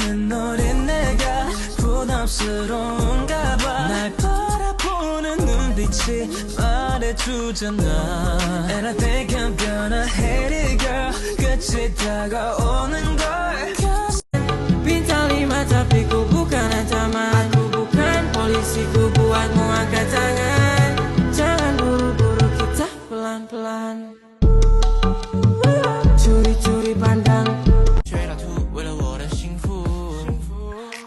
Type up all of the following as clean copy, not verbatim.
없는 너를 내가 부담스러운가 봐날 바라보는 눈빛이 말해주잖아 And I think I'm gonna hate it girl 끝이 다가오는 걸 Bintang 5 tapi ku bukan ancaman Aku bukan polisi ku buatmu angkat tangan Jangan buru-buru kita pelan-pelan Curi-curi pandang 追到吐为了我的幸福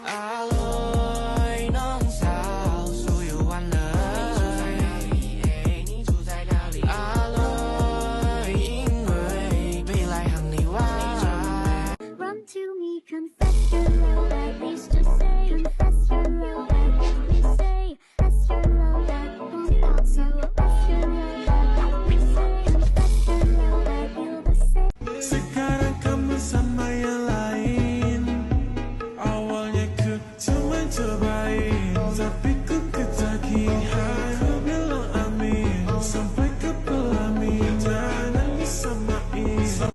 阿罗弄骚所有欢乐你住在哪里阿罗因为未来和你玩 Run to me confess your love I used to say confess your love I used to say confess your love I won't doubt you confess your love I used to say confess your love I feel the same Sekarang kamu sama yang lain Awalnya ku cuma cobain Tapi ku ketagihan Ku bilang amin Sampai ke pelamin Jangan disamain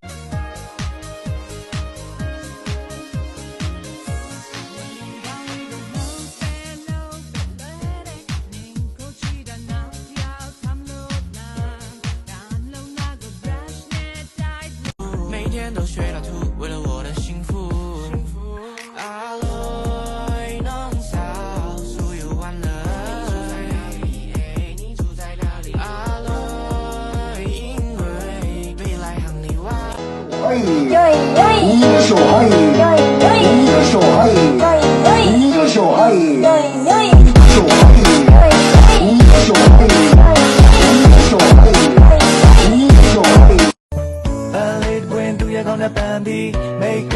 每天都睡到吐，为了我的幸福。阿罗弄骚，所有欢乐。你住在哪里？阿罗，因为未来和你玩。一个手嗨，一个手嗨，一个手嗨，手嗨，一个手嗨，一个手嗨，一个手嗨。ကောင်းတဲ့ပန်ပြီးမိတ်က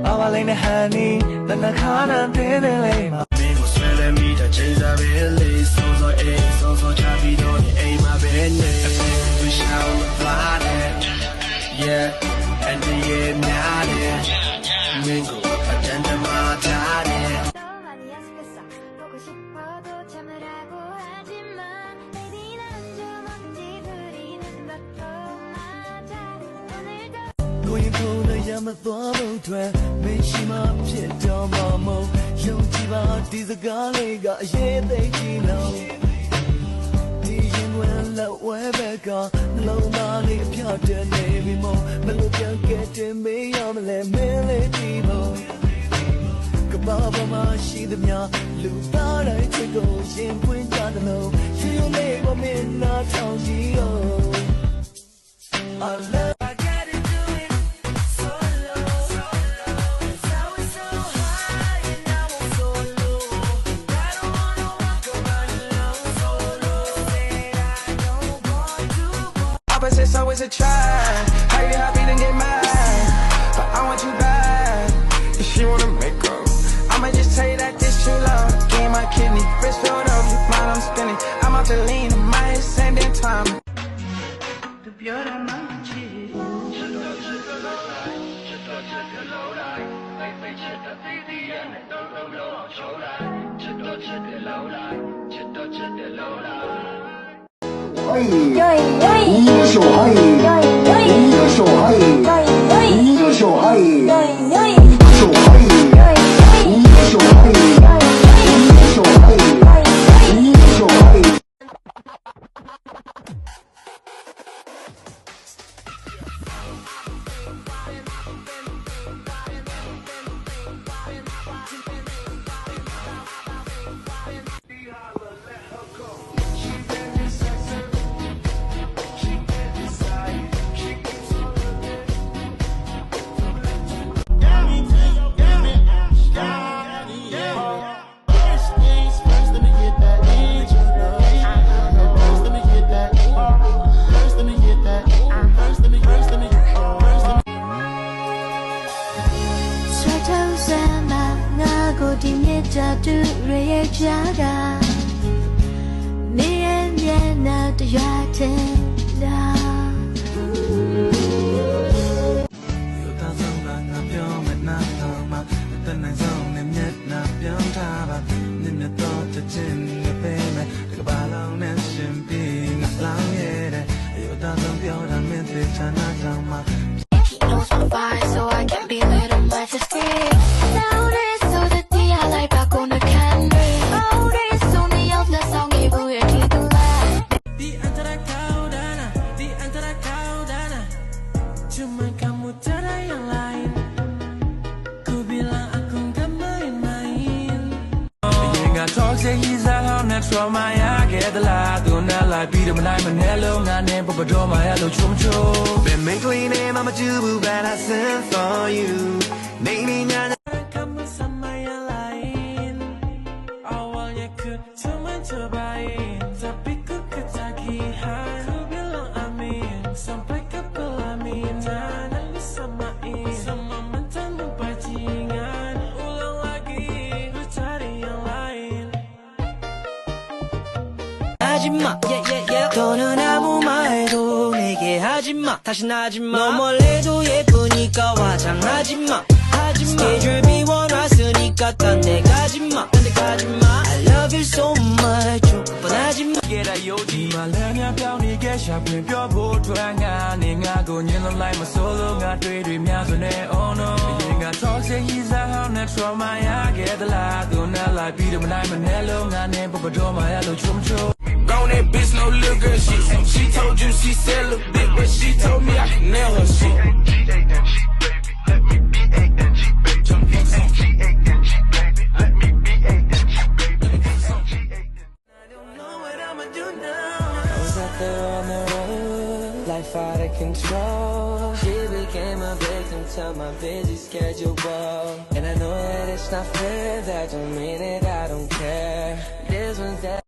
ပါဝါလေးနဲ့ဟန်နီတနခါနဲ့တင်းတင်းလေးမှာမင်းကိုဆွဲလဲမိတဲ့ချိန်စားပဲလေးစိုးစိုးအေးစိုးစိုးချပြီးတော့အိမ်မှာပဲနေသူရှောင်းလာတယ် Yeah and the yeah nowမင်းကိုအတန်းတမထားတယ် 많이 약속했어 보고 싶어도 참으라고 하지만 Baby 난 좀 어딘지 부리는 것도 맞아 오늘도 ကိုရင်ကိုယ်လည်းရမသွားဖို့အတွက်မရှိမှဖြစ်တော့မှမဟုတ်ယုံကြည်ပါဒီစကားလေးကအရေးသိကြီးလို့ဒီရင်ဝင်လက်ဝဲဘက်ကနှလုံးသားလေးအပြတ်တဲ့နေပြီမို့မလို့ပြန်ကဲတင်မေးရမလဲမင်းလေးဒီမို့ကဘာမှာရှိသမျှလူသားတိုင်းချစ်ကိုရင်ပွင့်ကြတယ်လို့ရှင်ရုံလေးကမင်းနာထောင်ကြည့်ရော I love Opposites always a try. How you happy to get mad? But I want you bad. If she wanna make up, I'ma just tell you that this true love. Give my kidney, wrist filled up, mind I'm spinning. I'm out to lean, my head sending time. The beauty of my cheek.一个手嗨，一个手嗨，一个手嗨，手嗨，一个手嗨，一个手嗨，一个手嗨。တူရရဲ့ကြားကနေရဲ့မျက်နှာတရားထင်တာ有大声的那表妹那头嘛，等来送你面那表他吧，你面多着进个背妹，这个巴老年身边那老爷的，有大声表他面对着那张嘛。He knows my vibe, so I can be with him, I just feel. Now this say he's a hundred from my get the la do not like beat him and I'm an hello name but do my hello chum chum been make clean name I'm a Jew but I sent for you maybe not come with some my line all you could too much to buy the big Kentucky high who belong I mean some pick up I mean and some my some momentum partying on all like who try line 하지마 너는 아무 말도 내게 하지마 다신 하지마 너 몰래도 예쁘니까 화장하지마 스케줄 비워놨으니까 딴 데 가지마 I love you so much 뻔하지마 게다 요지 말하냐 뼈니게 샤프린 뼈보 좋아가 내가고 닐런 like my solo 가 되면 손에 오노 얘가 toxic he's a hundred from my get the la do not like beat him and I'm an hello 내 뽀뽀도 my hello 춤춰 Gone that bitch, no little girl shit. She told you she said look big, but she told me I can nail her shit. Life out of control. She became a victim to my busy schedule. And I know that it's not fair. That don't mean that I don't care. This one's that.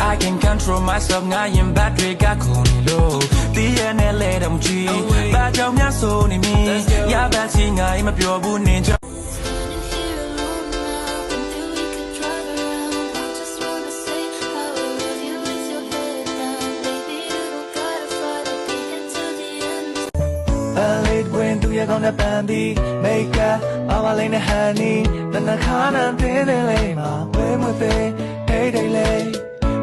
I can control myself. I am battery got low. DNA let them G. But I'm not so near me. Yeah, that's in I'm a pure ninja. You're gonna bandy, make up, our lane honey. Then I can't pin the lane, when we pay, hey, they lay.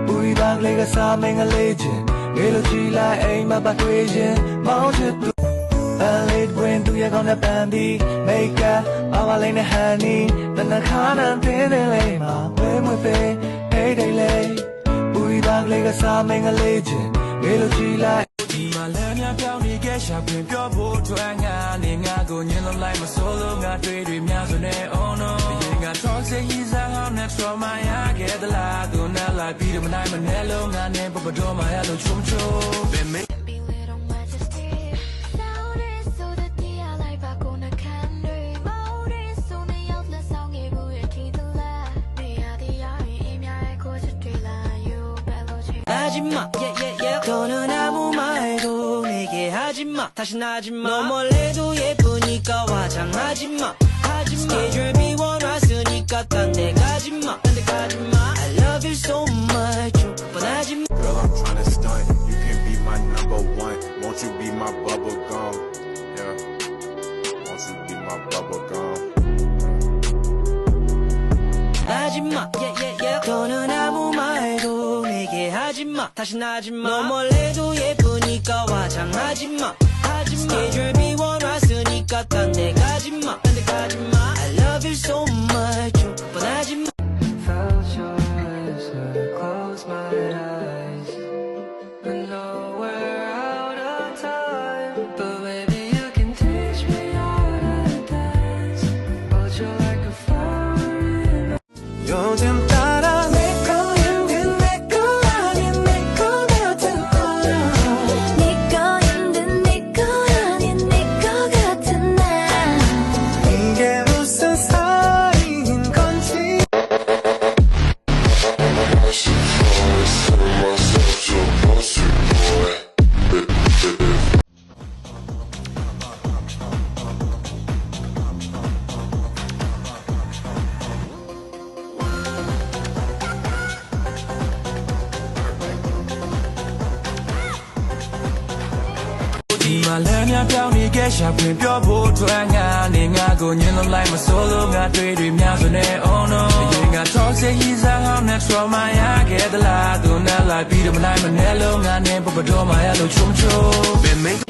We back like a salmon, a legend. Little G like aim up a question, mounted to a late when do you gonna bandy, make up, our lane honey. Then I can't pin the lane, when we pay, hey, they lay. We back like a salmon, a legend. Little G like Malania County get up in your boat to hang on in a go like my solo got ready on their own. You got toxic he's a hundred from my get the la do not like beat him and I'm an hello name but do my hello chum chum. 하지마 너는 아무 말도 내게 하지마 다신 하지마 너 몰래도 예쁘니까 화장하지마 스케줄 비워놨으니까 딴 데 가지마 I love you so much 뻔하지마 Girl, I'm tryna stunt. You can be my number one. Won't you be my bubble gum? Yeah. Won't you be my bubble gum? 하지마 너는 아무 말도 내게 하지마 다신 하지마 너 몰래도 예쁘니까 화장하지마 스케줄 비워놨으니까 딴 데 가지마 I love you so much 뻔하지마 Felt yours, close my eyes I know we're out of time But baby you can teach me how to dance Hold you like a flower in a 요즘 따라 내 거인 내 거 아닌 내 거 같은 거야 네 거인 내 거 아닌 내 거 같은 나 이게 무슨 사이인 건지 ဒီမှာလည်းများပြောင်းနေခဲ့ရှာခွင့်ပြောဖို့ထွက်ငါနေငါကိုညင်လုံးလိုက်မစိုးလို့ငါတွေ့တွေများစွနဲ့ oh no အရင်က toxic ရေးစားဟောင်းနဲ့ trauma ရခဲ့သလားသူနဲ့လိုက်ပြီးတော့မနိုင်မနဲ့လုံးငါနဲ့ပပတော်မှရလို့ချုံချုံဘယ်မိတ်